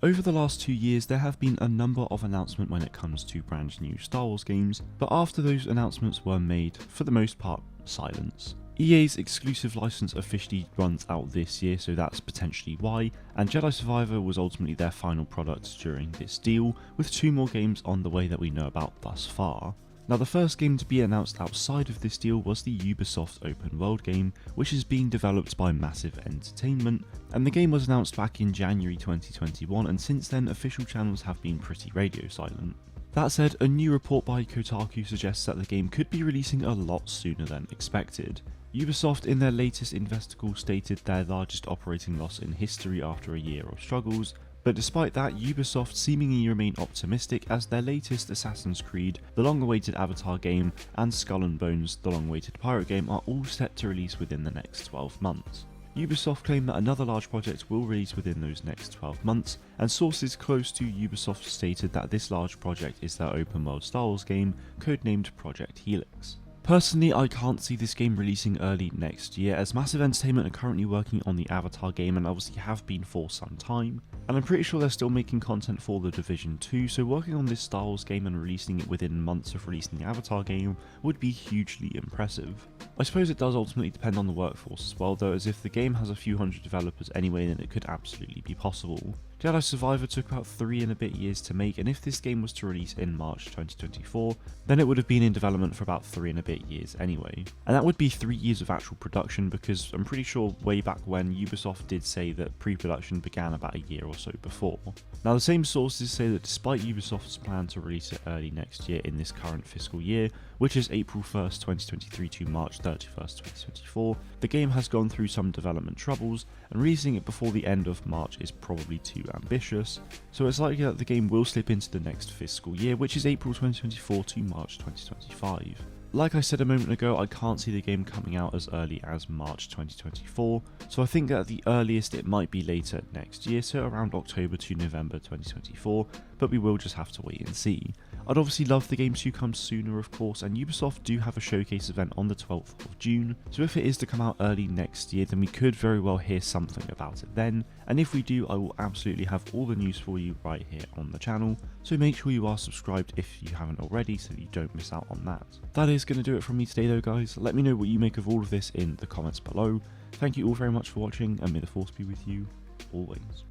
Over the last 2 years, there have been a number of announcements when it comes to brand new Star Wars games, but after those announcements were made, for the most part, silence. EA's exclusive license officially runs out this year, so that's potentially why, and Jedi Survivor was ultimately their final product during this deal, with 2 more games on the way that we know about thus far. Now, the first game to be announced outside of this deal was the Ubisoft open world game, which is being developed by Massive Entertainment, and the game was announced back in January 2021, and since then official channels have been pretty radio silent. That said, a new report by Kotaku suggests that the game could be releasing a lot sooner than expected. Ubisoft in their latest investigative stated their largest operating loss in history after a year of struggles, but despite that, Ubisoft seemingly remain optimistic as their latest Assassin's Creed, the long-awaited Avatar game, and Skull and Bones, the long-awaited pirate game, are all set to release within the next 12 months. Ubisoft claim that another large project will release within those next 12 months, and sources close to Ubisoft stated that this large project is their open world Star Wars game, codenamed Project Helix. Personally, I can't see this game releasing early next year, as Massive Entertainment are currently working on the Avatar game and obviously have been for some time, and I'm pretty sure they're still making content for The Division 2, so working on this Star Wars game and releasing it within months of releasing the Avatar game would be hugely impressive. I suppose it does ultimately depend on the workforce as well though, as if the game has a few hundred developers anyway, then it could absolutely be possible. Jedi Survivor took about 3 and a bit years to make, and if this game was to release in March 2024, then it would have been in development for about 3 and a bit years anyway. And that would be 3 years of actual production, because I'm pretty sure way back when Ubisoft did say that pre-production began about a year or so before. Now, the same sources say that despite Ubisoft's plan to release it early next year in this current fiscal year, which is April 1st 2023 to March 31st 2024, the game has gone through some development troubles, and releasing it before the end of March is probably too ambitious, so it's likely that the game will slip into the next fiscal year, which is April 2024 to March 2025. Like I said a moment ago, I can't see the game coming out as early as March 2024, so I think that at the earliest it might be later next year, so around October to November 2024, but we will just have to wait and see. I'd obviously love the game to come sooner of course, and Ubisoft do have a showcase event on the 12th of June, so if it is to come out early next year then we could very well hear something about it then, and if we do I will absolutely have all the news for you right here on the channel, so make sure you are subscribed if you haven't already so that you don't miss out on that. That is going to do it from me today though guys, let me know what you make of all of this in the comments below. Thank you all very much for watching and may the force be with you always.